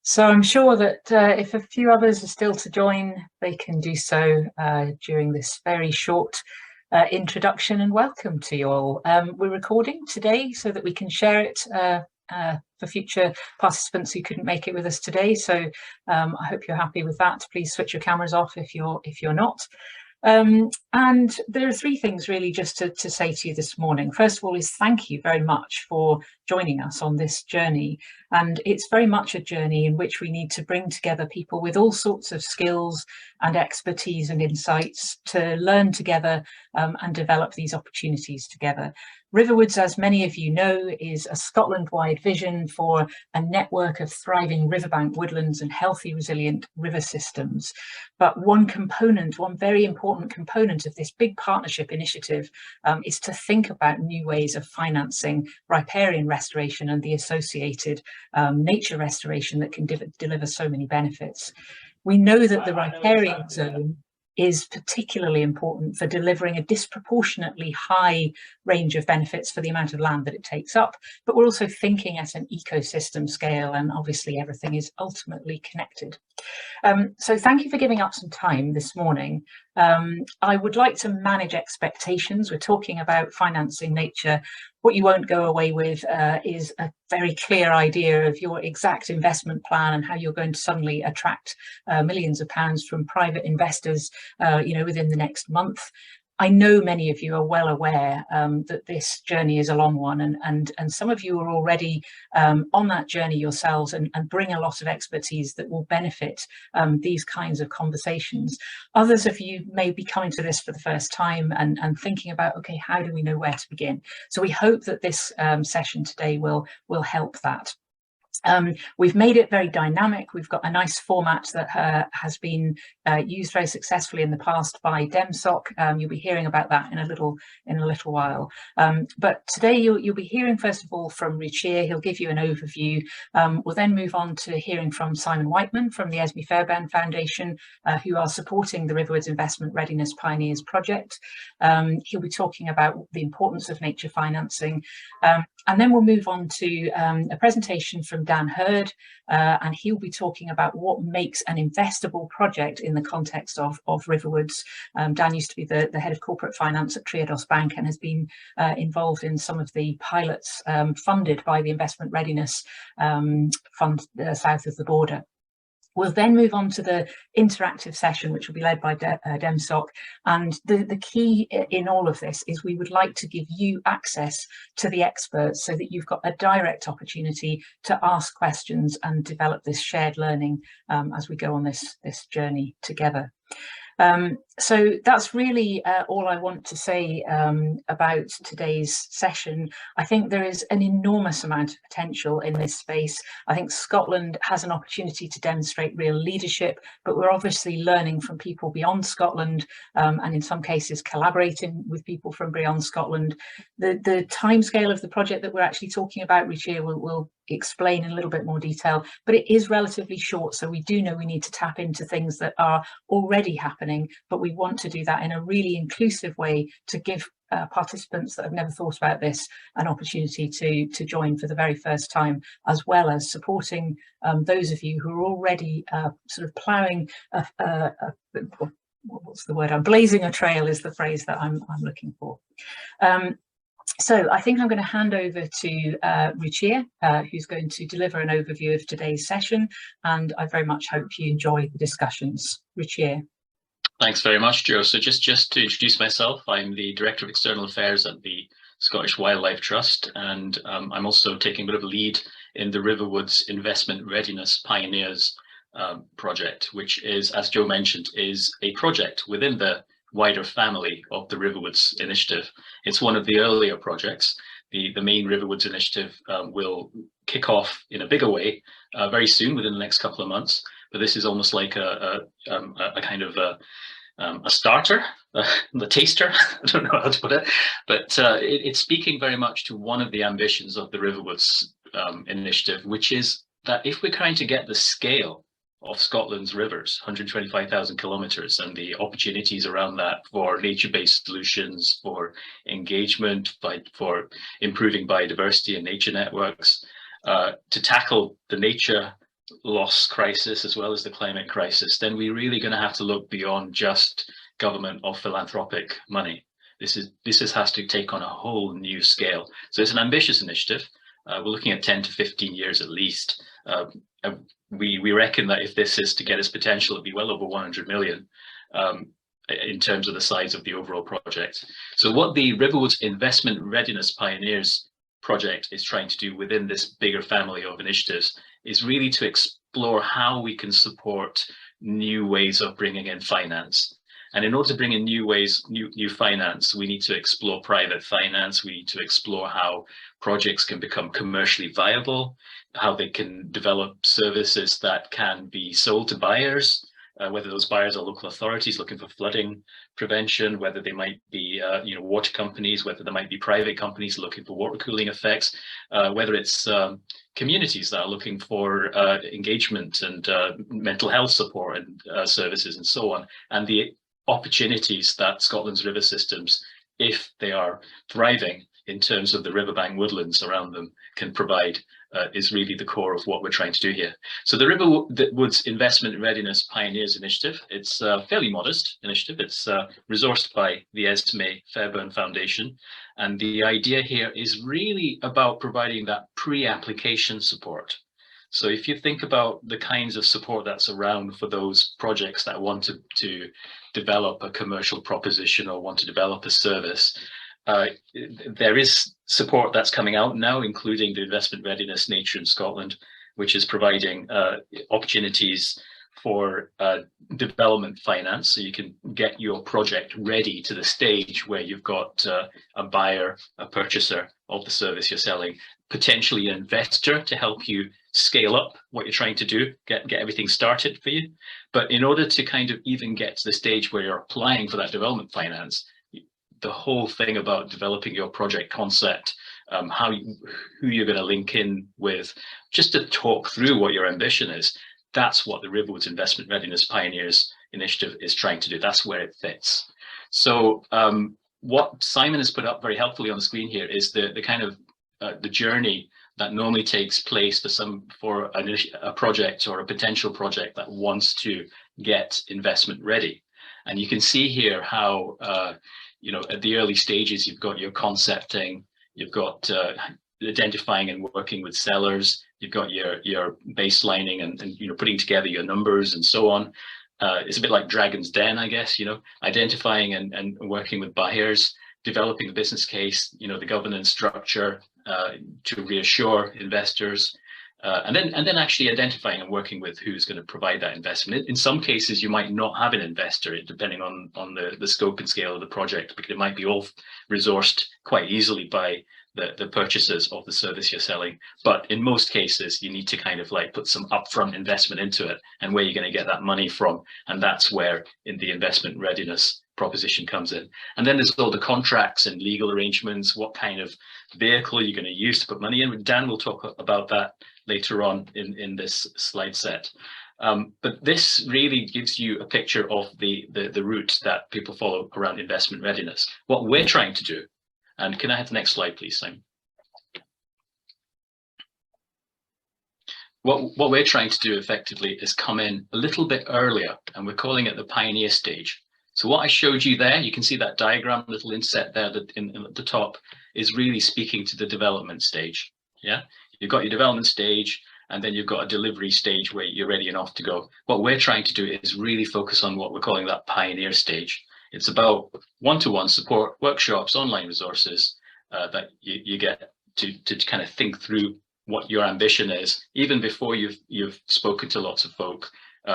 So I'm sure that if a few others are still to join, they can do so during this very short introduction, and welcome to you all. We're recording today so that we can share it for future participants who couldn't make it with us today. So I hope you're happy with that. Please switch your cameras off if you're not. And there are three things really just to say to you this morning. First of all is thank you very much for joining us on this journey. And it's very much a journey in which we need to bring together people with all sorts of skills and expertise and insights to learn together and develop these opportunities together. Riverwoods, as many of you know, is a Scotland-wide vision for a network of thriving riverbank woodlands and healthy, resilient river systems. But one very important component of this big partnership initiative is to think about new ways of financing riparian restoration and the associated nature restoration that can deliver so many benefits. We know that the riparian zone is particularly important for delivering a disproportionately high range of benefits for the amount of land that it takes up, but we're also thinking at an ecosystem scale, and obviously everything is ultimately connected. So thank you for giving up some time this morning. I would like to manage expectations. We're talking about financing nature. What you won't go away with is a very clear idea of your exact investment plan and how you're going to suddenly attract millions of pounds from private investors, within the next month. I know many of you are well aware that this journey is a long one, and some of you are already on that journey yourselves and bring a lot of expertise that will benefit these kinds of conversations. Others of you may be coming to this for the first time and thinking about, okay, how do we know where to begin? So we hope that this session today will help that. We've made it very dynamic. We've got a nice format that has been used very successfully in the past by DEMSOC. You'll be hearing about that in a little while. But today you'll be hearing first of all from Ruchir. He'll give you an overview. We'll then move on to hearing from Simon Whiteman from the Esmée Fairbairn Foundation, who are supporting the Riverwoods Investment Readiness Pioneers project. He'll be talking about the importance of nature financing. And then we'll move on to a presentation from Dan Hurd, and he'll be talking about what makes an investable project in the context of Riverwoods. Dan used to be the head of corporate finance at Triodos Bank and has been involved in some of the pilots funded by the Investment Readiness Fund south of the border. We'll then move on to the interactive session, which will be led by DEMSOC. And the key in all of this is we would like to give you access to the experts so that you've got a direct opportunity to ask questions and develop this shared learning as we go on this journey together. So that's really all I want to say about today's session. I think there is an enormous amount of potential in this space. I think Scotland has an opportunity to demonstrate real leadership, but we're obviously learning from people beyond Scotland and in some cases collaborating with people from beyond Scotland. The timescale of the project that we're actually talking about, Ruchir will explain in a little bit more detail, but it is relatively short, so we do know we need to tap into things that are already happening, but we want to do that in a really inclusive way to give participants that have never thought about this an opportunity to join for the very first time, as well as supporting those of you who are already sort of ploughing what's the word? Blazing a trail is the phrase that I'm looking for. So I think I'm going to hand over to Ruchir, who's going to deliver an overview of today's session, and I very much hope you enjoy the discussions. Ruchir. Thanks very much, Jo. So just to introduce myself, I'm the Director of External Affairs at the Scottish Wildlife Trust, and I'm also taking a bit of a lead in the Riverwoods Investment Readiness Pioneers project, which is, as Jo mentioned, is a project within the wider family of the Riverwoods Initiative. It's one of the earlier projects. The main Riverwoods Initiative will kick off in a bigger way very soon, within the next couple of months. But this is almost like a kind of a starter, the taster. I don't know how to put it, but it's speaking very much to one of the ambitions of the Riverwoods Initiative, which is that if we're trying to get the scale of Scotland's rivers, 125,000 kilometres, and the opportunities around that for nature-based solutions, for engagement, for improving biodiversity and nature networks, to tackle the nature loss crisis as well as the climate crisis, then we're really going to have to look beyond just government or philanthropic money. This has to take on a whole new scale. So it's an ambitious initiative. We're looking at 10 to 15 years at least. We reckon that if this is to get its potential, it'd be well over 100 million in terms of the size of the overall project. So what the Riverwoods Investment Readiness Pioneers project is trying to do within this bigger family of initiatives is really to explore how we can support new ways of bringing in finance. And in order to bring in new ways, new finance, we need to explore private finance. We need to explore how projects can become commercially viable, how they can develop services that can be sold to buyers, whether those buyers are local authorities looking for flooding prevention, whether they might be water companies, whether there might be private companies looking for water cooling effects, whether it's communities that are looking for engagement and mental health support and services and so on, and the opportunities that Scotland's river systems, if they are thriving in terms of the riverbank woodlands around them, can provide, is really the core of what we're trying to do here. So the Riverwoods Investment Readiness Pioneers initiative, it's a fairly modest initiative. It's resourced by the Esmée Fairbairn Foundation. And the idea here is really about providing that pre-application support. So if you think about the kinds of support that's around for those projects that want to develop a commercial proposition or want to develop a service, there is support that's coming out now, including the Investment Readiness Nature in Scotland, which is providing opportunities for development finance. So you can get your project ready to the stage where you've got a buyer, a purchaser of the service you're selling, potentially an investor to help you scale up what you're trying to do, get everything started for you. But in order to kind of even get to the stage where you're applying for that development finance, the whole thing about developing your project concept, who you're going to link in with, just to talk through what your ambition is, that's what the Riverwoods Investment Readiness Pioneers initiative is trying to do. That's where it fits. So what Simon has put up very helpfully on the screen here is the kind of the journey that normally takes place for a project or a potential project that wants to get investment ready. And you can see here how at the early stages, you've got your concepting, you've got identifying and working with sellers, you've got your baselining and putting together your numbers and so on. It's a bit like Dragon's Den, I guess, identifying and working with buyers, developing the business case, the governance structure to reassure investors, and then actually identifying and working with who's going to provide that investment. In some cases, you might not have an investor, depending on the scope and scale of the project, because it might be all resourced quite easily by the purchasers of the service you're selling. But in most cases, you need to kind of like put some upfront investment into it, and where you're going to get that money from. And that's where in the investment readiness proposition comes in. And then there's all the contracts and legal arrangements, what kind of vehicle you're going to use to put money in. Dan will talk about that later on in this slide set. But this really gives you a picture of the route that people follow around investment readiness. What we're trying to do, and can I have the next slide, please, Simon? What we're trying to do effectively is come in a little bit earlier, and we're calling it the pioneer stage. So what I showed you there, you can see that diagram, little inset there that at the top is really speaking to the development stage. Yeah, you've got your development stage, and then you've got a delivery stage where you're ready and off to go. What we're trying to do is really focus on what we're calling that pioneer stage. It's about one-to-one support, workshops, online resources that you get to kind of think through what your ambition is, even before you've spoken to lots of folk,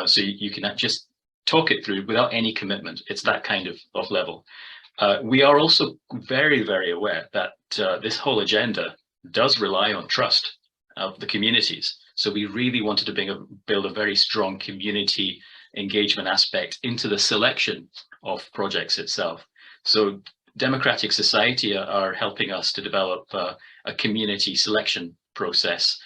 so you can just talk it through without any commitment. It's that kind of level. We are also very, very aware that this whole agenda does rely on trust of the communities. So we really wanted to build a very strong community engagement aspect into the selection of projects itself. So Democratic Society are helping us to develop a community selection process,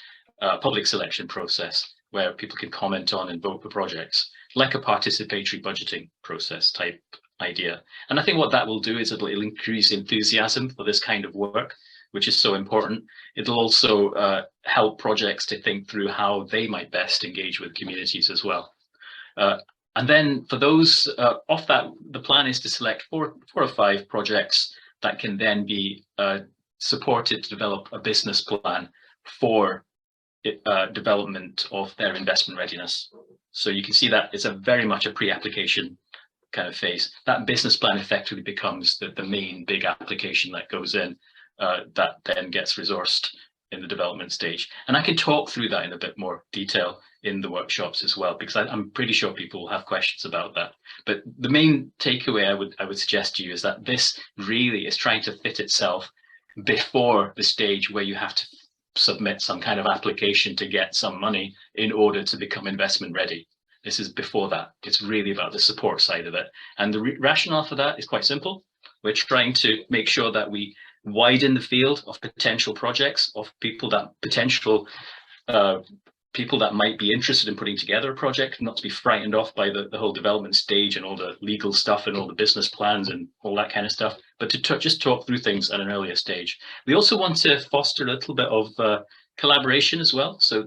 public selection process, where people can comment on and vote for projects, like a participatory budgeting process type idea. And I think what that will do is it'll increase enthusiasm for this kind of work. which is so important. It'll also help projects to think through how they might best engage with communities as well. And then for those off that, the plan is to select four or five projects that can then be supported to develop a business plan for development of their investment readiness. So you can see that it's very much a pre-application kind of phase. That business plan effectively becomes the main big application that goes in, that then gets resourced in the development stage. And I can talk through that in a bit more detail in the workshops as well, because I'm pretty sure people will have questions about that. But the main takeaway I would suggest to you is that this really is trying to fit itself before the stage where you have to submit some kind of application to get some money in order to become investment ready. This is before that. It's really about the support side of it. And the rationale for that is quite simple. We're trying to make sure that we widen the field of potential projects, of people that people that might be interested in putting together a project, not to be frightened off by the whole development stage and all the legal stuff and all the business plans and all that kind of stuff, but to just talk through things at an earlier stage. We also want to foster a little bit of collaboration as well. So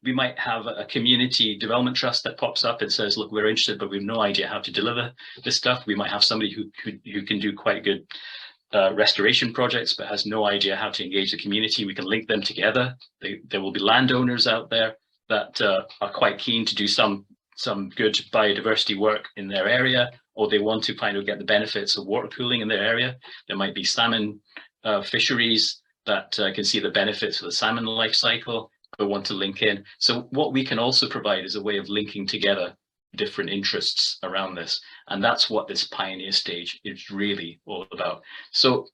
we might have a community development trust that pops up and says, look, we're interested, but we have no idea how to deliver this stuff. We might have somebody who can do quite good restoration projects, but has no idea how to engage the community. We can link them together. There will be landowners out there that are quite keen to do some good biodiversity work in their area, or they want to kind of get the benefits of water pooling in their area. There might be salmon fisheries that can see the benefits of the salmon life cycle, but want to link in. So what we can also provide is a way of linking together different interests around this, and that's what this pioneer stage is really all about. So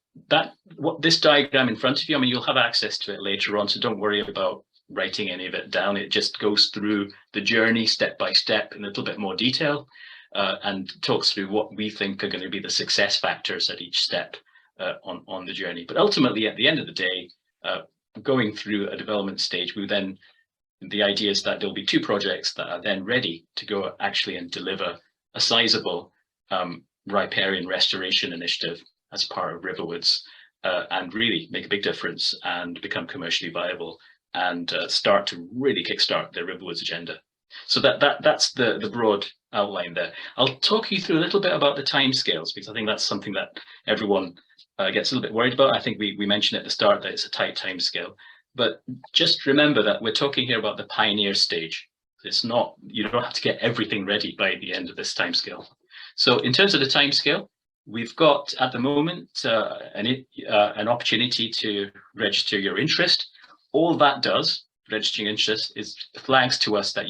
what this diagram in front of you, I mean, you'll have access to it later on, so don't worry about writing any of it down. It just goes through the journey step by step in a little bit more detail, and talks through what we think are going to be the success factors at each step on the journey. But ultimately, at the end of the day, going through a development stage, the idea is that there'll be two projects that are then ready to go actually and deliver a sizable riparian restoration initiative as part of Riverwoods, and really make a big difference and become commercially viable and start to really kickstart the Riverwoods agenda. So that's the broad outline there. I'll talk you through a little bit about the timescales, because I think that's something that everyone gets a little bit worried about. I think we mentioned at the start that it's a tight timescale. But just remember that we're talking here about the pioneer stage. It's not, you don't have to get everything ready by the end of this timescale. So in terms of the timescale, we've got at the moment an opportunity to register your interest. All that does, registering interest, is flags to us that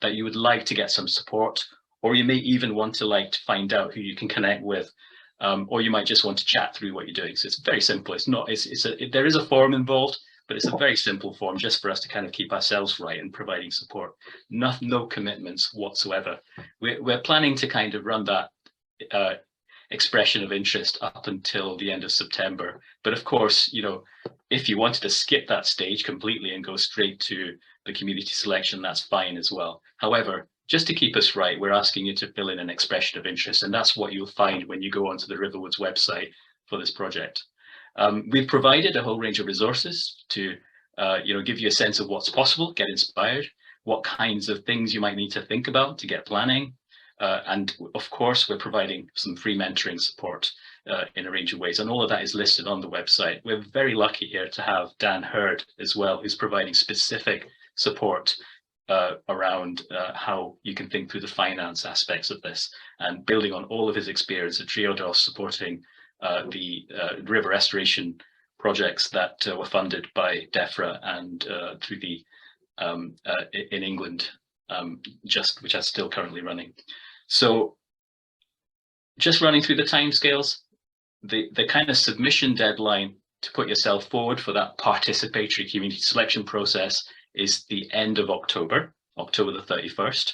that you would like to get some support, or you may even want to find out who you can connect with, or you might just want to chat through what you're doing. So it's very simple. There is a form involved, but it's a very simple form just for us to kind of keep ourselves right in providing support. No commitments whatsoever. We're planning to kind of run that expression of interest up until the end of September. But of course, if you wanted to skip that stage completely and go straight to the community selection, that's fine as well. However, just to keep us right, we're asking you to fill in an expression of interest, and that's what you'll find when you go onto the Riverwoods website for this project. We've provided a whole range of resources to give you a sense of what's possible, get inspired, what kinds of things you might need to think about to get planning. And of course, we're providing some free mentoring support in a range of ways. And all of that is listed on the website. We're very lucky here to have Dan Hurd as well, who's providing specific support around how you can think through the finance aspects of this, and building on all of his experience at Triodos supporting the river restoration projects that were funded by DEFRA and through the in England, which are still currently running. So just running through the timescales, the kind of submission deadline to put yourself forward for that participatory community selection process is the end of October the 31st.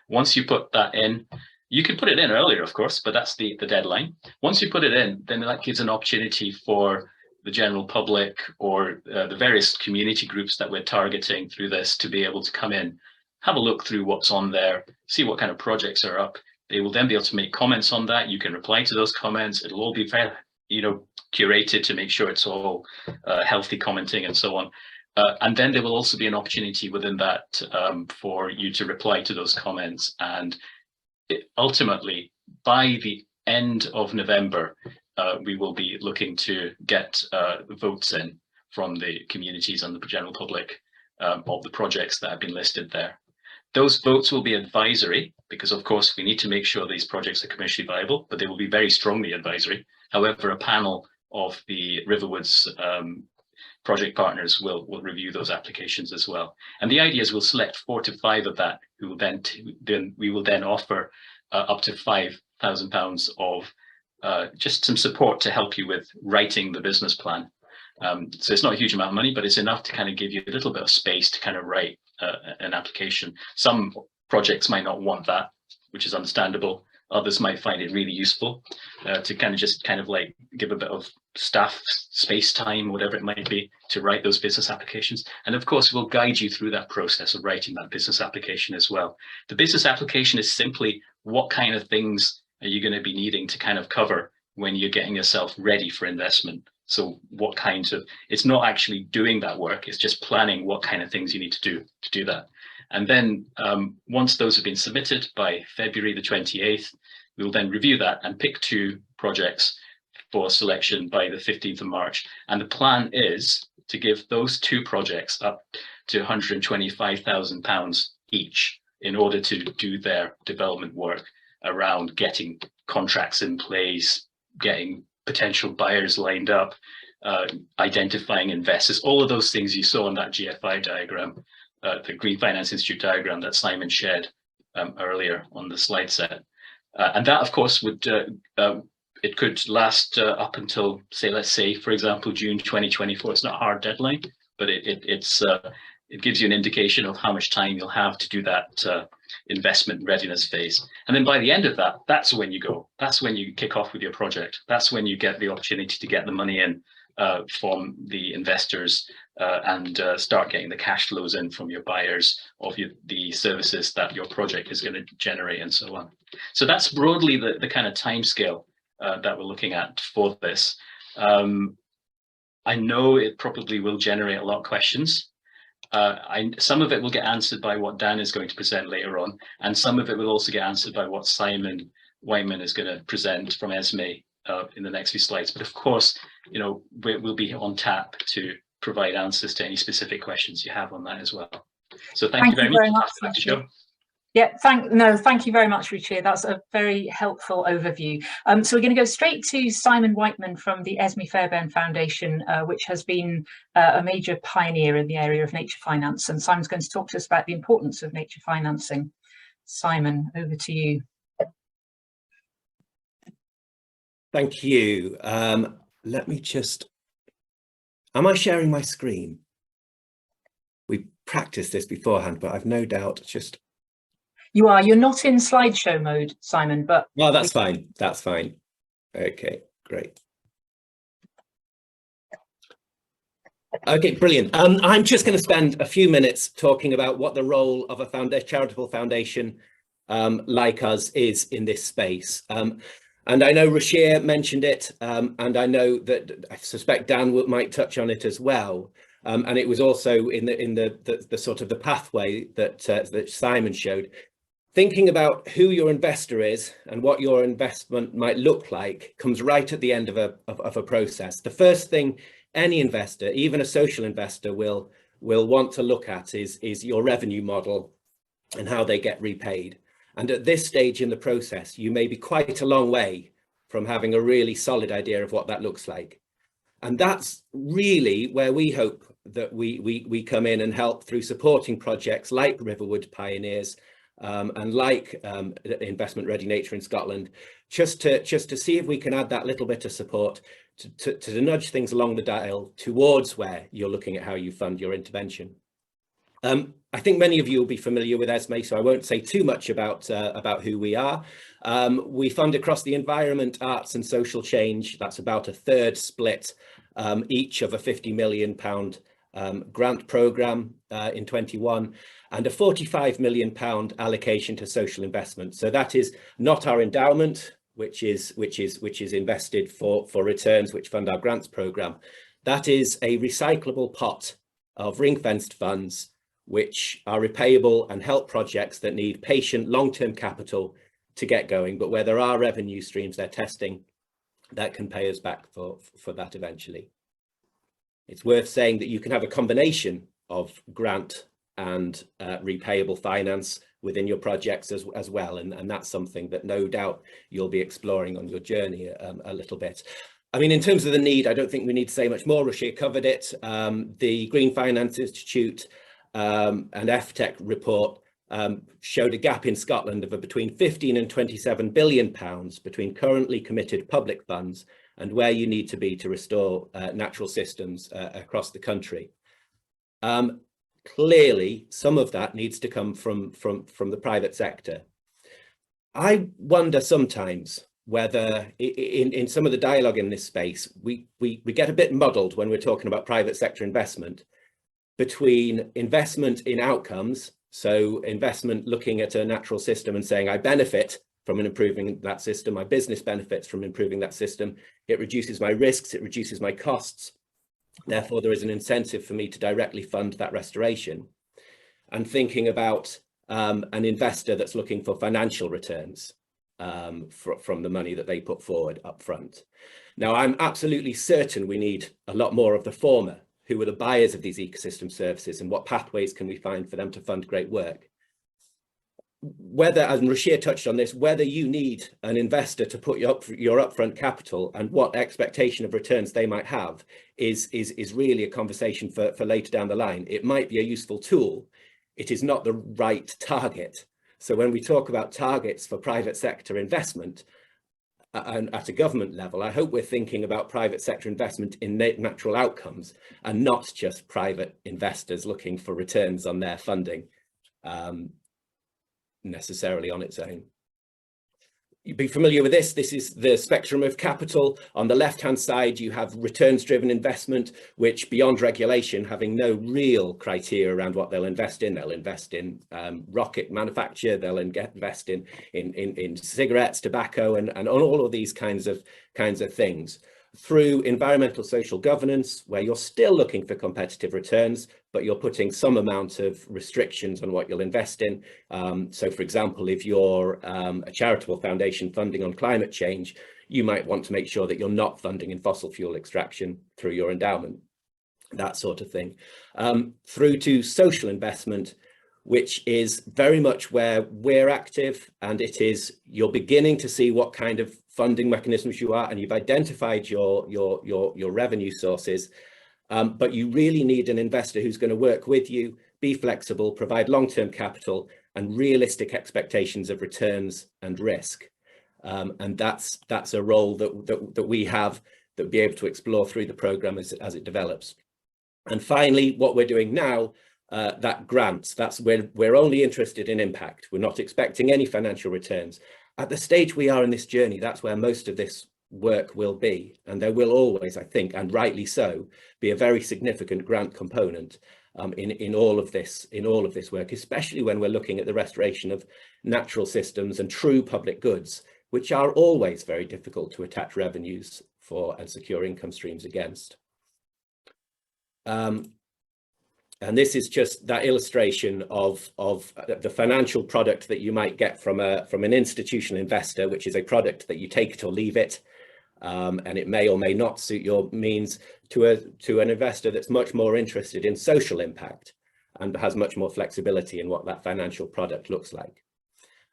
Once you put that in, you can put it in earlier, of course, but that's the deadline. Once you put it in, then that gives an opportunity for the general public or the various community groups that we're targeting through this to be able to come in, have a look through what's on there, see what kind of projects are up. They will then be able to make comments on that. You can reply to those comments. It'll all be curated to make sure it's all healthy commenting and so on. And then there will also be an opportunity within that for you to reply to those comments. And ultimately, by the end of November, we will be looking to get votes in from the communities and the general public of the projects that have been listed there. Those votes will be advisory because, of course, we need to make sure these projects are commercially viable, but they will be very strongly advisory. However, a panel of the Riverwoods project partners will review those applications as well. And the idea is we'll select 4 to 5 of that, who will we will then offer up to £5,000 of just some support to help you with writing the business plan. So it's not a huge amount of money, but it's enough to kind of give you a little bit of space to kind of write an application. Some projects might not want that, which is understandable. Others might find it really useful to kind of like give a bit of staff space time, whatever it might be, to write those business applications. And of course, we'll guide you through that process of writing that business application as well. The business application is simply what kind of things are you going to be needing to kind of cover when you're getting yourself ready for investment. So what kinds of, it's not actually doing that work, it's just planning what kind of things you need to do that. And then once those have been submitted by February the 28th, we will then review that and pick 2 projects for selection by the 15th of March. And the plan is to give those 2 projects up to £125,000 each in order to do their development work around getting contracts in place, getting potential buyers lined up, identifying investors, all of those things you saw on that GFI diagram, the Green Finance Institute diagram that Simon shared earlier on the slide set. And that, of course, would it could last up until, let's say, for example, June 2024. It's not a hard deadline, but it gives you an indication of how much time you'll have to do that investment readiness phase. And then by the end of that, that's when you go. That's when you kick off with your project. That's when you get the opportunity to get the money in from the investors and start getting the cash flows in from your buyers of the services that your project is going to generate and so on. So that's broadly the kind of timescale that we're looking at for this. I know it probably will generate a lot of questions. Some of it will get answered by what Dan is going to present later on, and some of it will also get answered by what Simon Whiteman is going to present from Esmée in the next few slides. But of course, we'll be on tap to provide answers to any specific questions you have on that as well. So thank you very much. Yeah, thank you very much, Ruchir. That's a very helpful overview. So we're going to go straight to Simon Whiteman from the Esmée Fairbairn Foundation, which has been a major pioneer in the area of nature finance. And Simon's going to talk to us about the importance of nature financing. Simon, over to you. Thank you. Let me just, am I sharing my screen? We practiced this beforehand, but I've no doubt just... You are. You're not in slideshow mode, Simon, but... Well, that's fine. That's fine. Okay, great. Okay, brilliant. I'm just going to spend a few minutes talking about what the role of a charitable foundation like us is in this space. And I know Ruchir mentioned it, and I know that I suspect Dan might touch on it as well. And it was also in the sort of the pathway that Simon showed. Thinking about who your investor is and what your investment might look like comes right at the end of a process. The first thing any investor, even a social investor, will want to look at is your revenue model and how they get repaid. And at this stage in the process, you may be quite a long way from having a really solid idea of what that looks like. And that's really where we hope that we come in and help through supporting projects like Riverwood Pioneers and like Investment Ready Nature in Scotland, just to see if we can add that little bit of support to nudge things along the dial towards where you're looking at how you fund your intervention. I think many of you will be familiar with Esmée, so I won't say too much about who we are. We fund across the environment, arts and social change. That's about a third split each of a £50 million grant programme in 21 and a £45 million allocation to social investment. So that is not our endowment. which is invested for returns, which fund our grants program. That is a recyclable pot of ring-fenced funds, which are repayable and help projects that need patient long-term capital to get going, but where there are revenue streams they're testing that can pay us back for that eventually. It's worth saying that you can have a combination of grant and repayable finance within your projects as well, and that's something that no doubt you'll be exploring on your journey a little bit. I mean, in terms of the need, I don't think we need to say much more. Roshir covered it. The Green Finance Institute and FTech report showed a gap in Scotland of between 15 and 27 billion pounds between currently committed public funds and where you need to be to restore natural systems across the country. Clearly, some of that needs to come from the private sector. I wonder sometimes whether in some of the dialogue in this space, we get a bit muddled when we're talking about private sector investment between investment in outcomes. So investment looking at a natural system and saying, I benefit from improving that system, my business benefits from improving that system, it reduces my risks, it reduces my costs. Therefore, there is an incentive for me to directly fund that restoration. And thinking about an investor that's looking for financial returns from the money that they put forward up front. Now, I'm absolutely certain we need a lot more of the former, who are the buyers of these ecosystem services, and what pathways can we find for them to fund great work. Whether, as Roshir touched on this, whether you need an investor to put your upfront capital and what expectation of returns they might have is really a conversation for later down the line. It might be a useful tool. It is not the right target. So when we talk about targets for private sector investment and at a government level, I hope we're thinking about private sector investment in natural outcomes and not just private investors looking for returns on their funding necessarily on its own. You'd be familiar with this. This is the spectrum of capital. On the left-hand side, you have returns-driven investment, which beyond regulation, having no real criteria around what they'll invest in rocket manufacture, they'll invest in cigarettes, tobacco, and on all of these kinds of things. Through environmental social governance, where you're still looking for competitive returns, but you're putting some amount of restrictions on what you'll invest in. So for example, if you're a charitable foundation funding on climate change, you might want to make sure that you're not funding in fossil fuel extraction through your endowment, that sort of thing. Through to social investment, which is very much where we're active, and it is, you're beginning to see what kind of funding mechanisms you are, and you've identified your revenue sources, but you really need an investor who's going to work with you, be flexible, provide long-term capital and realistic expectations of returns and risk. And that's a role that we have that we'll be able to explore through the program as it develops. And finally, what we're doing now, that grants, that's where we're only interested in impact. We're not expecting any financial returns. At the stage we are in this journey, that's where most of this work will be. And there will always, I think, and rightly so, be a very significant grant component in all of this work, especially when we're looking at the restoration of natural systems and true public goods, which are always very difficult to attach revenues for and secure income streams against. And this is just that illustration of the financial product that you might get from an institutional investor, which is a product that you take it or leave it, and it may or may not suit your means, to an investor that's much more interested in social impact and has much more flexibility in what that financial product looks like.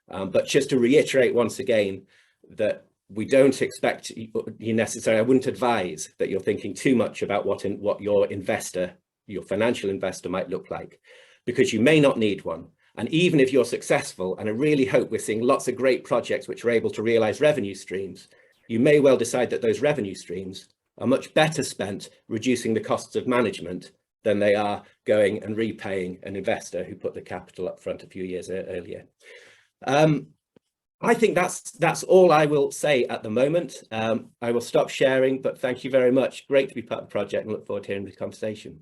But just to reiterate once again that we don't expect you necessarily, I wouldn't advise that you're thinking too much about what your financial investor might look like, because you may not need one. And even if you're successful, and I really hope we're seeing lots of great projects which are able to realize revenue streams, you may well decide that those revenue streams are much better spent reducing the costs of management than they are going and repaying an investor who put the capital up front a few years earlier. I think that's all I will say at the moment. I will stop sharing, but thank you very much. Great to be part of the project and look forward to hearing the conversation.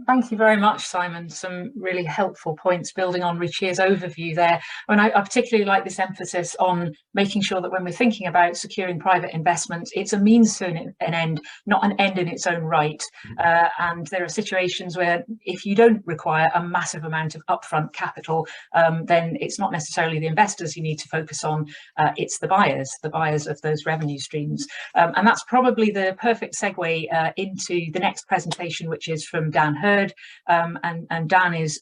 Thank you very much, Simon. Some really helpful points building on Ruchia's overview there. I particularly like this emphasis on making sure that when we're thinking about securing private investment, it's a means to an end, not an end in its own right. And there are situations where if you don't require a massive amount of upfront capital, then it's not necessarily the investors you need to focus on, it's the buyers of those revenue streams. And that's probably the perfect segue into the next presentation, which is from Dan Hurd, and Dan is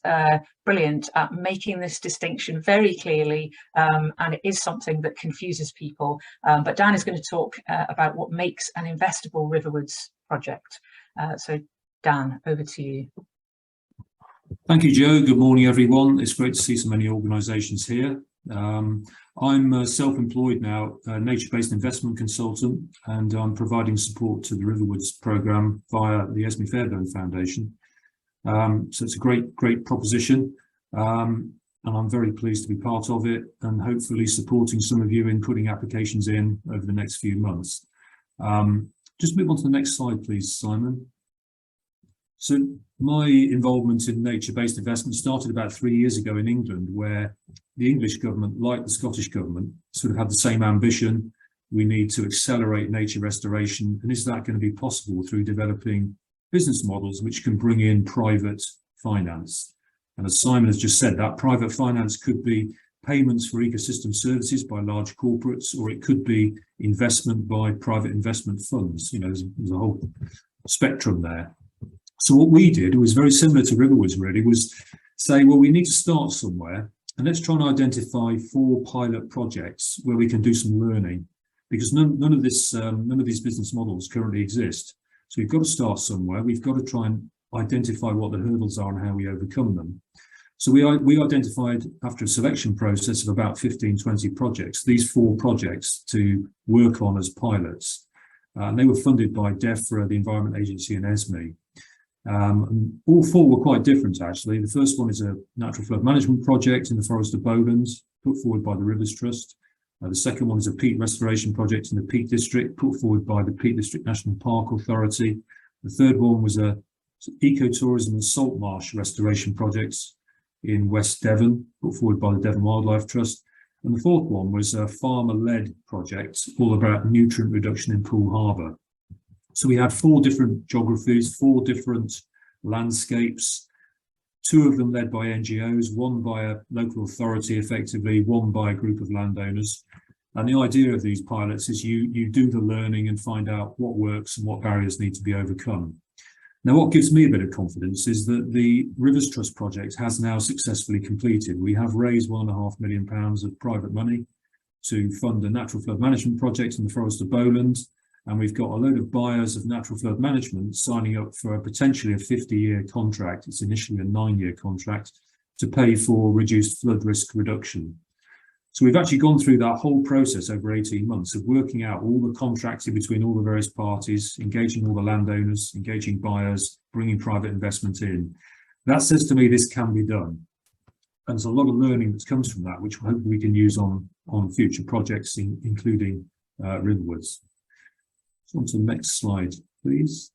brilliant at making this distinction very clearly, and it is something that confuses people. But Dan is going to talk about what makes an investable Riverwoods project. So Dan, over to you. Thank you, Joe. Good morning, everyone. It's great to see so many organisations here. I'm self-employed now, a nature-based investment consultant, and I'm providing support to the Riverwoods programme via the Esmée Fairbairn Foundation. So it's a great proposition, and I'm very pleased to be part of it, and hopefully supporting some of you in putting applications in over the next few months. Just move on to the next slide, please, Simon. So my involvement in nature-based investment started about 3 years ago in England, where the English government, like the Scottish government, sort of had the same ambition. We need to accelerate nature restoration, and is that going to be possible through developing business models which can bring in private finance? And as Simon has just said, that private finance could be payments for ecosystem services by large corporates, or it could be investment by private investment funds. You know, there's a whole spectrum there. So what we did was very similar to Riverwoods, really, was say, well, we need to start somewhere, and let's try and identify 4 pilot projects where we can do some learning, because none of these business models currently exist. So we've got to start somewhere. We've got to try and identify what the hurdles are and how we overcome them. So we identified, after a selection process of about 15, 20 projects, these 4 projects to work on as pilots. And they were funded by DEFRA, the Environment Agency, and Esmée. And all 4 were quite different, actually. The first one is a natural flood management project in the Forest of Bowland, put forward by the Rivers Trust. The second one is a peat restoration project in the Peak District, put forward by the Peak District National Park Authority. The third one was a ecotourism and salt marsh restoration projects in West Devon, put forward by the Devon Wildlife Trust. And the fourth one was a farmer-led project all about nutrient reduction in Poole Harbour. So we had 4 different geographies, 4 different landscapes, 2 of them led by NGOs, 1 by a local authority effectively, 1 by a group of landowners. And the idea of these pilots is you do the learning and find out what works and what barriers need to be overcome. Now, what gives me a bit of confidence is that the Rivers Trust project has now successfully completed. We have raised £1.5 million of private money to fund a natural flood management project in the Forest of Bowland. And we've got a load of buyers of natural flood management signing up for a potentially a 50-year contract. It's initially a 9-year contract to pay for reduced flood risk reduction. So we've actually gone through that whole process over 18 months of working out all the contracting between all the various parties, engaging all the landowners, engaging buyers, bringing private investment in. That says to me this can be done. And there's a lot of learning that comes from that, which hopefully we can use on future projects, including Riverwoods. On to the next slide, please.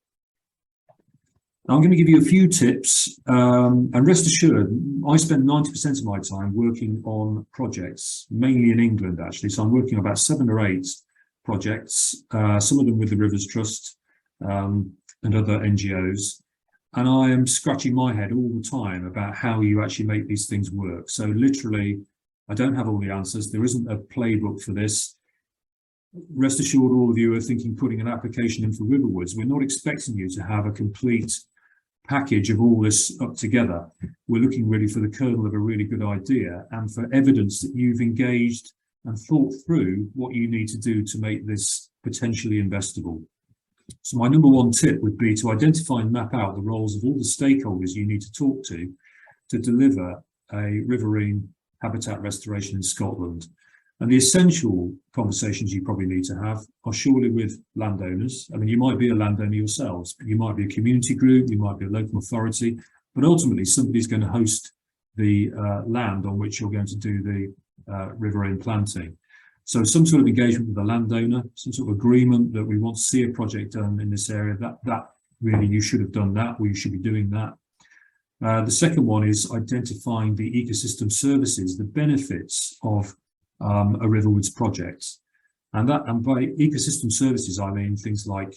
I'm going to give you a few tips, and rest assured, I spend 90% of my time working on projects, mainly in England, actually. So I'm working on about 7 or 8 projects, some of them with the Rivers Trust and other NGOs. And I am scratching my head all the time about how you actually make these things work. So literally, I don't have all the answers. There isn't a playbook for this. Rest assured, all of you are thinking putting an application in for Riverwoods. We're not expecting you to have a complete package of all this up together. We're looking really for the kernel of a really good idea and for evidence that you've engaged and thought through what you need to do to make this potentially investable. So my number 1 tip would be to identify and map out the roles of all the stakeholders you need to talk to deliver a riverine habitat restoration in Scotland. And the essential conversations you probably need to have are surely with landowners. I mean, you might be a landowner yourselves, but you might be a community group, you might be a local authority, but ultimately somebody's going to host the land on which you're going to do the riverine planting. So some sort of engagement with the landowner, some sort of agreement that we want to see a project done in this area, that really you should have done that, or you should be doing that. The second one is identifying the ecosystem services, the benefits of a Riverwoods project. And by ecosystem services, I mean things like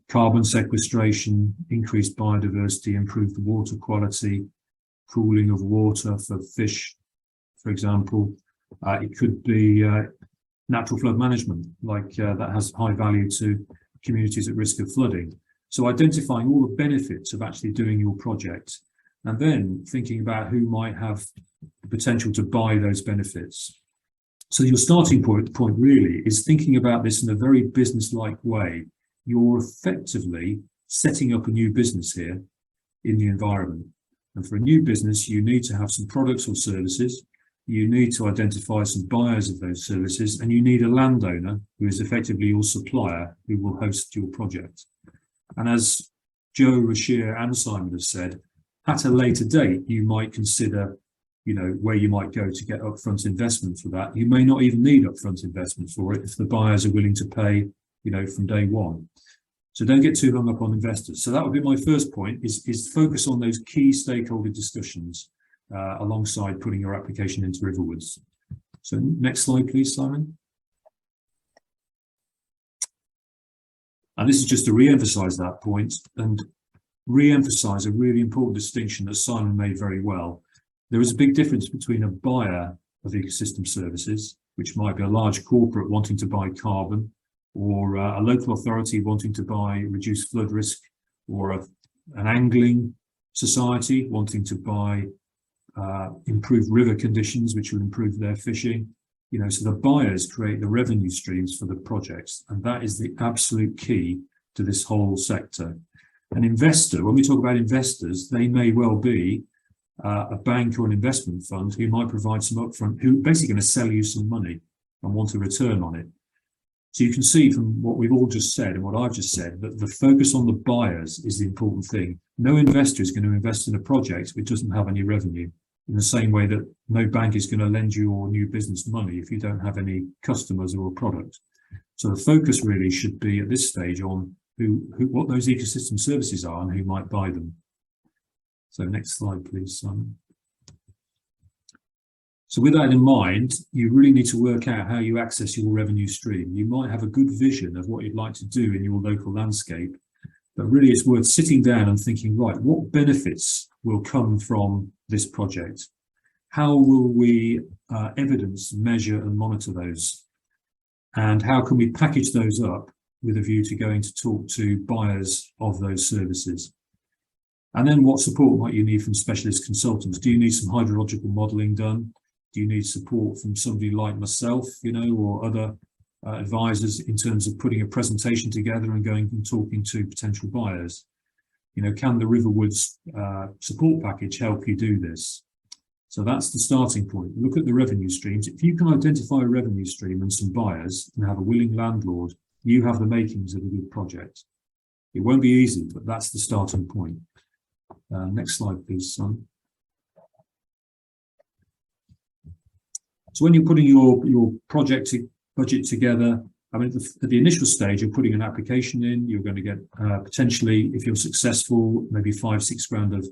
carbon sequestration, increased biodiversity, improved water quality, cooling of water for fish, for example. It could be natural flood management, like that has high value to communities at risk of flooding. So identifying all the benefits of actually doing your project, and then thinking about who might have the potential to buy those benefits. So your starting point really is thinking about this in a very business-like way. You're effectively setting up a new business here in the environment. And for a new business, you need to have some products or services. You need to identify some buyers of those services, and you need a landowner who is effectively your supplier who will host your project. And as Joe, Rashir and Simon have said, at a later date, you might consider, where you might go to get upfront investment for that. You may not even need upfront investment for it if the buyers are willing to pay, from day one. So don't get too hung up on investors. So that would be my first point, is focus on those key stakeholder discussions alongside putting your application into Riverwoods. So next slide, please, Simon. And this is just to re-emphasize that point and re-emphasize a really important distinction that Simon made very well. There is a big difference between a buyer of ecosystem services, which might be a large corporate wanting to buy carbon, or a local authority wanting to buy reduced flood risk, or an angling society wanting to buy improved river conditions, which will improve their fishing. So the buyers create the revenue streams for the projects, and that is the absolute key to this whole sector. An investor, when we talk about investors, they may well be a bank or an investment fund who might provide some upfront, who basically going to sell you some money and want a return on it. So you can see from what we've all just said and what I've just said that the focus on the buyers is the important thing. No investor is going to invest in a project which doesn't have any revenue, in the same way that no bank is going to lend you your new business money if you don't have any customers or a product. So the focus really should be at this stage on what those ecosystem services are and who might buy them. So next slide, please, Simon. So with that in mind, you really need to work out how you access your revenue stream. You might have a good vision of what you'd like to do in your local landscape, but really it's worth sitting down and thinking, right, what benefits will come from this project? How will we evidence, measure and monitor those? And how can we package those up with a view to going to talk to buyers of those services? And then what support might you need from specialist consultants? Do you need some hydrological modelling done? Do you need support from somebody like myself, or other advisors in terms of putting a presentation together and going and talking to potential buyers? Can the Riverwoods support package help you do this? So that's the starting point. Look at the revenue streams. If you can identify a revenue stream and some buyers and have a willing landlord, you have the makings of a good project. It won't be easy, but that's the starting point. Next slide, please, son. So when you're putting your project budget together, I mean, at the initial stage, you're putting an application in, you're going to get potentially, if you're successful, maybe 5-6 grand of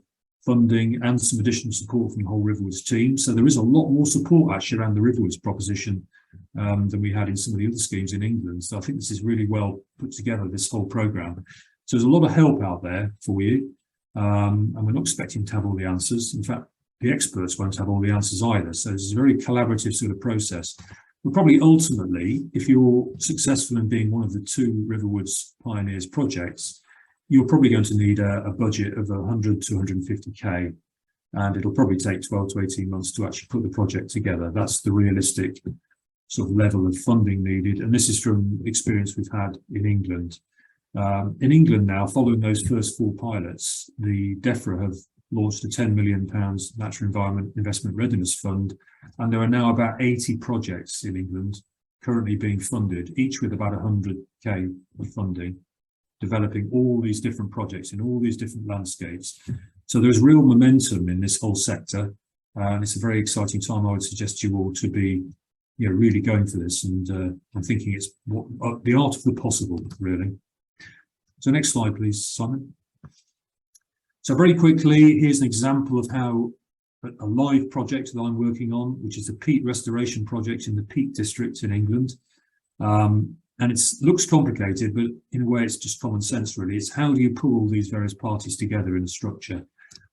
funding and some additional support from the whole Riverwoods team. So there is a lot more support actually around the Riverwoods proposition than we had in some of the other schemes in England. So I think this is really well put together, this whole programme. So there's a lot of help out there for you. And we're not expecting to have all the answers. In fact, the experts won't have all the answers either. So it's a very collaborative sort of process. But probably ultimately, if you're successful in being one of the 2 Riverwoods Pioneers projects, you're probably going to need a budget of 100 to 150k, and it'll probably take 12 to 18 months to actually put the project together. That's the realistic sort of level of funding needed. And this is from experience we've had in England. In England now, following those first 4 pilots, the DEFRA have launched a £10 million Natural Environment Investment Readiness Fund, and there are now about 80 projects in England currently being funded, each with about 100k of funding, developing all these different projects in all these different landscapes. So there's real momentum in this whole sector, and it's a very exciting time. I would suggest you all to be really going for this and thinking it's the art of the possible, really. So next slide, please, Simon. So very quickly, here's an example of how a live project that I'm working on, which is a peat restoration project in the Peak District in England. And it looks complicated, but in a way it's just common sense really. It's how do you pull all these various parties together in a structure?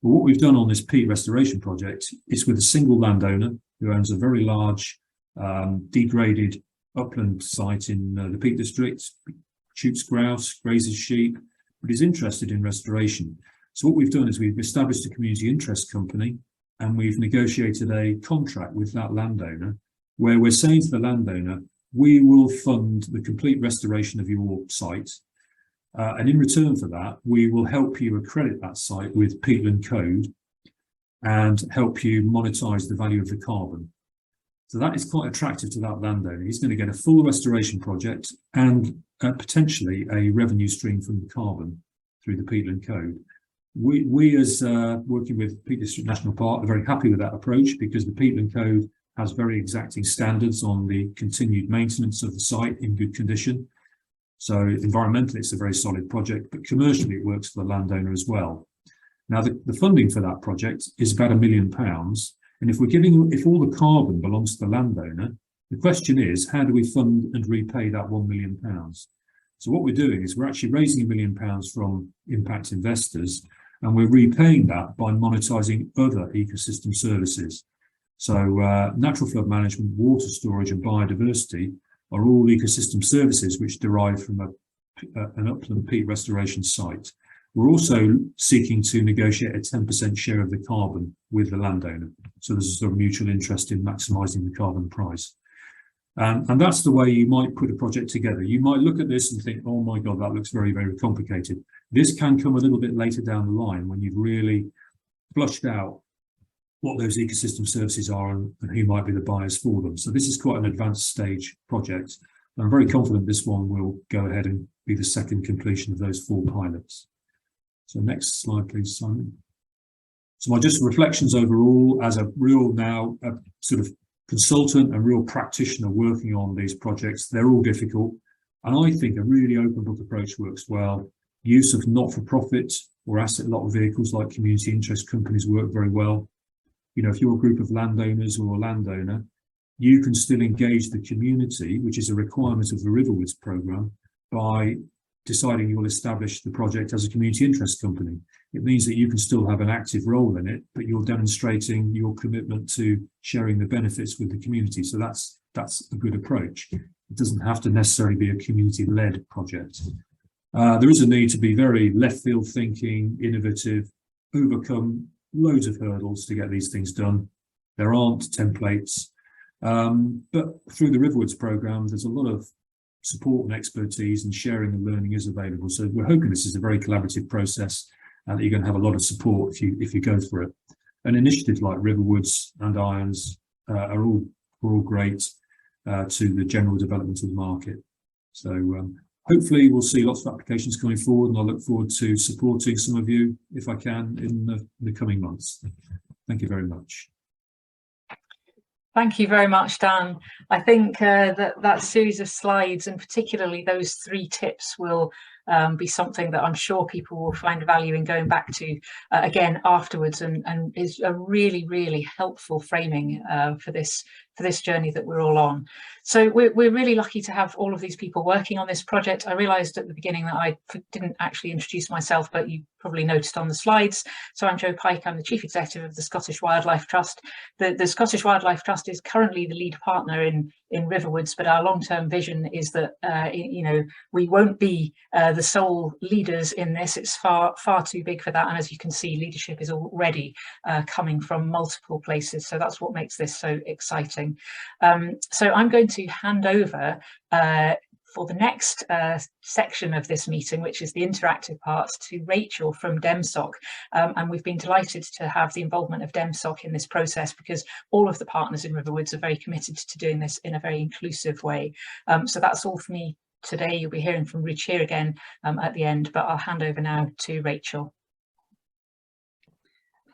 Well, what we've done on this peat restoration project is with a single landowner who owns a very large degraded upland site in the Peak District, shoots grouse, grazes sheep, but is interested in restoration. So what we've done is we've established a community interest company, and we've negotiated a contract with that landowner where we're saying to the landowner, we will fund the complete restoration of your site. And in return for that, we will help you accredit that site with peatland code and help you monetize the value of the carbon. So that is quite attractive to that landowner. He's going to get a full restoration project and potentially a revenue stream from the carbon through the peatland code. We as working with Peak District National Park are very happy with that approach, because the peatland code has very exacting standards on the continued maintenance of the site in good condition. So environmentally, it's a very solid project, but commercially it works for the landowner as well. Now, the funding for that project is about £1 million. And if all the carbon belongs to the landowner, the question is, how do we fund and repay that £1 million? So what we're doing is we're actually raising £1 million from impact investors, and we're repaying that by monetizing other ecosystem services. So natural flood management, water storage and biodiversity are all ecosystem services which derive from an upland peat restoration site. We're also seeking to negotiate a 10% share of the carbon with the landowner. So there's a sort of mutual interest in maximising the carbon price. And that's the way you might put a project together. You might look at this and think, oh my God, that looks very, very complicated. This can come a little bit later down the line when you've really flushed out what those ecosystem services are and who might be the buyers for them. So this is quite an advanced stage project. I'm very confident this one will go ahead and be the second completion of those 4 pilots. So next slide, please, Simon. So my just reflections overall as a real now a sort of consultant and real practitioner working on these projects. They're all difficult. And I think a really open book approach works well. Use of not-for-profit or asset lot vehicles like community interest companies work very well. You know, if you're a group of landowners or a landowner, you can still engage the community, which is a requirement of the Riverwoods programme, by deciding you'll establish the project as a community interest company. It means that you can still have an active role in it, but you're demonstrating your commitment to sharing the benefits with the community. So that's a good approach. It doesn't have to necessarily be a community-led project. There is a need to be very left-field thinking, innovative, overcome loads of hurdles to get these things done. There aren't templates, but through the Riverwoods programme, there's a lot of support and expertise, and sharing and learning is available. So we're hoping this is a very collaborative process and that you're going to have a lot of support if you go for it. And initiatives like Riverwoods and Irons are all great to the general development of the market. So hopefully we'll see lots of applications coming forward, and I look forward to supporting some of you if I can in the coming months. Thank you very much. Thank you very much, Dan. I think that series of slides, and particularly those 3 tips, will be something that I'm sure people will find value in going back to again afterwards, and is a really, really helpful framing for this journey that we're all on. So we're really lucky to have all of these people working on this project. I realised at the beginning that I didn't actually introduce myself, but you probably noticed on the slides. So I'm Jo Pike, I'm the Chief Executive of the Scottish Wildlife Trust. The Scottish Wildlife Trust is currently the lead partner in Riverwoods, but our long-term vision is that you know, we won't be the sole leaders in this. It's far too big for that, and as you can see, leadership is already coming from multiple places, so that's what makes this so exciting. So I'm going to hand over for the next section of this meeting, which is the interactive part, to Rachel from DEMSOC. And we've been delighted to have the involvement of DEMSOC in this process, because all of the partners in Riverwoods are very committed to doing this in a very inclusive way. So that's all for me today. You'll be hearing from Ruchir again at the end, but I'll hand over now to Rachel.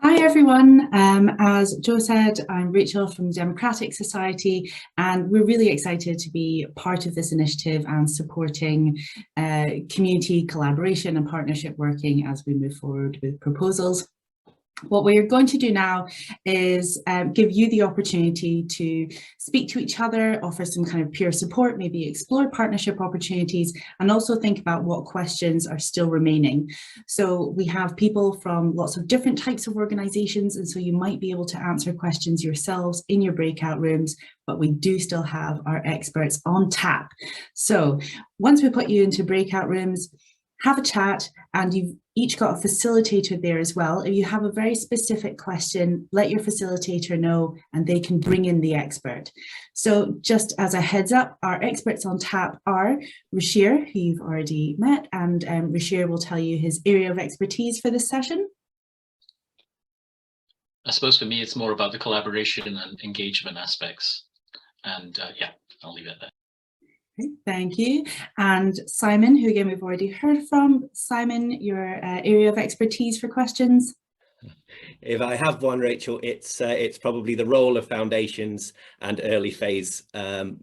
Hi everyone, as Joe said, I'm Rachel from the Democratic Society, and we're really excited to be part of this initiative and supporting community collaboration and partnership working as we move forward with proposals. What we're going to do now is give you the opportunity to speak to each other, offer some kind of peer support, maybe explore partnership opportunities, and also think about what questions are still remaining. So we have people from lots of different types of organizations, and so you might be able to answer questions yourselves in your breakout rooms, but we do still have our experts on tap. So once we put you into breakout rooms, have a chat, and you've each got a facilitator there as well. If you have a very specific question, let your facilitator know and they can bring in the expert. So just as a heads up, our experts on tap are Rashir, who you've already met, and Rashir will tell you his area of expertise for this session. I suppose for me, it's more about the collaboration and engagement aspects. And yeah, I'll leave it there. Thank you. And Simon, who again we've already heard from. Simon, your area of expertise for questions? If I have one, Rachel, it's probably the role of foundations and early phase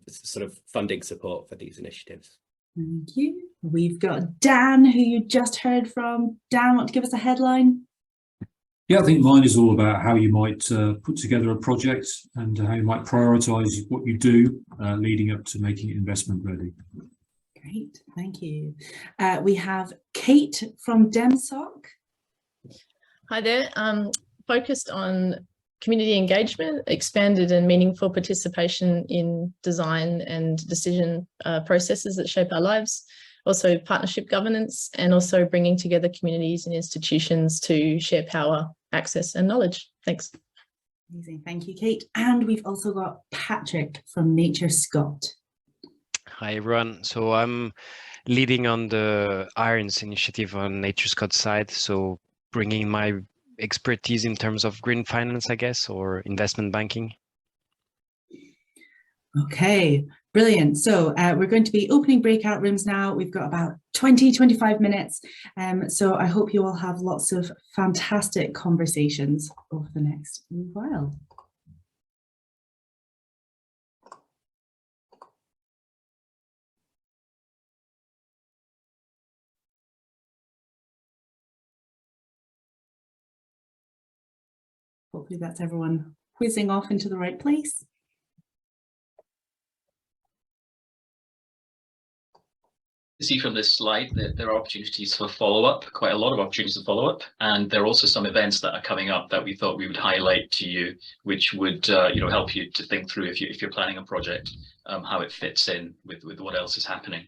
sort of funding support for these initiatives. Thank you. We've got Dan, who you just heard from. Dan, want to give us a headline? Yeah, I think mine is all about how you might put together a project and how you might prioritise what you do leading up to making it investment ready. Great, thank you. We have Kate from DemSoc. Hi there. Focused on community engagement, expanded and meaningful participation in design and decision processes that shape our lives. Also partnership governance, and also bringing together communities and institutions to share power, access and knowledge. Thanks. Amazing, thank you, Kate. And we've also got Patrick from Nature Scott. Hi everyone. So I'm leading on the Irons initiative on Nature Scott's side. So bringing my expertise in terms of green finance, I guess, or investment banking. Okay, brilliant. So we're going to be opening breakout rooms now. We've got about 20-25 minutes. So I hope you all have lots of fantastic conversations over the next while. Hopefully that's everyone whizzing off into the right place. See from this slide that there are opportunities for follow-up, quite a lot of opportunities for follow-up, and there are also some events that are coming up that we thought we would highlight to you, which would help you to think through if you're planning a project, how it fits in with what else is happening.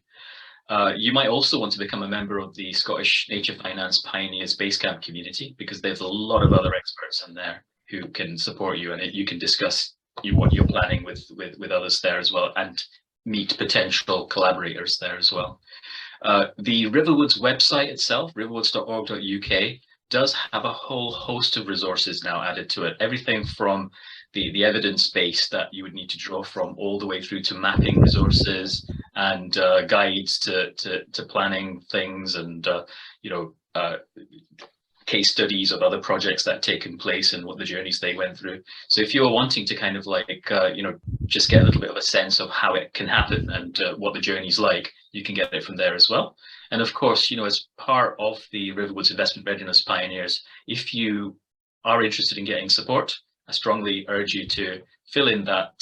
You might also want to become a member of the Scottish Nature Finance Pioneers Basecamp community, because there's a lot of other experts in there who can support you, and you can discuss what you're planning with others there as well, and meet potential collaborators there as well. The Riverwoods website itself, riverwoods.org.uk, does have a whole host of resources now added to it. Everything from the evidence base that you would need to draw from, all the way through to mapping resources and guides to planning things, and case studies of other projects that have taken place and what the journeys they went through. So if you're wanting to kind of just get a little bit of a sense of how it can happen and what the journey's like, you can get it from there as well. And of course, as part of the Riverwoods Investment Readiness Pioneers, if you are interested in getting support, I strongly urge you to fill in that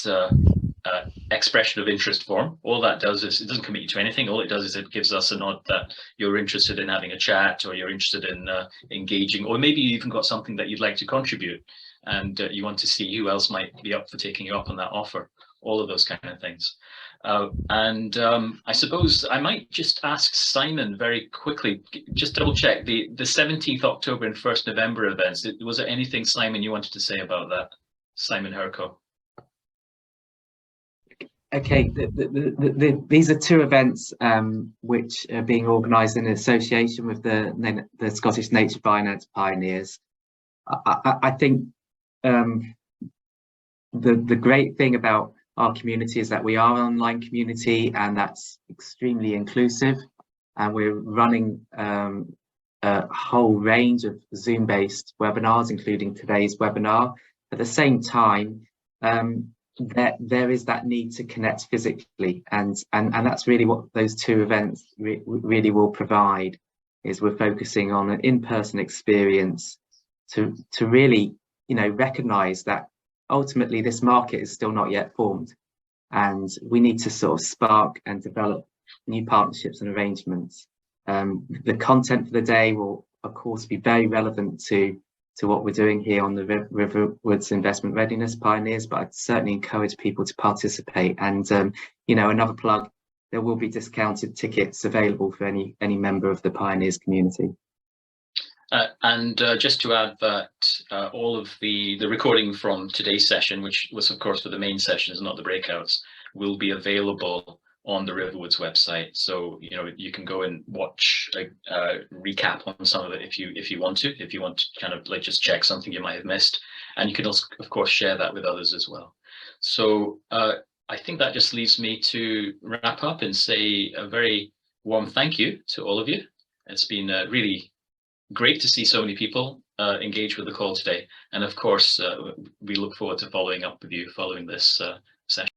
expression of interest form. All that does is, it doesn't commit you to anything. All it does is it gives us a nod that you're interested in having a chat, or you're interested in engaging, or maybe you even got something that you'd like to contribute, and you want to see who else might be up for taking you up on that offer. All of those kind of things. I suppose I might just ask Simon very quickly, just double check the 17th October and 1st November events. Was there anything, Simon, you wanted to say about that? Simon Herco. Okay, these are two events which are being organised in association with the Scottish Nature Finance Pioneers. I think the great thing about our community is that we are an online community, and that's extremely inclusive. And we're running a whole range of Zoom-based webinars, including today's webinar. At the same time, there is that need to connect physically, and that's really what those two events really will provide. Is we're focusing on an in-person experience to really, recognise that ultimately this market is still not yet formed, and we need to sort of spark and develop new partnerships and arrangements. The content for the day will, of course, be very relevant to what we're doing here on the Riverwoods Investment Readiness Pioneers, but I'd certainly encourage people to participate. And another plug, there will be discounted tickets available for any member of the Pioneers community. Just to add that all of the recording from today's session, which was of course for the main sessions, not the breakouts, will be available on the Riverwoods website. So you can go and watch a recap on some of it if you want to kind of like just check something you might have missed, and you can also of course share that with others as well. So I think that just leaves me to wrap up and say a very warm thank you to all of you. It's been really great to see so many people engage with the call today, and of course we look forward to following up with you following this session.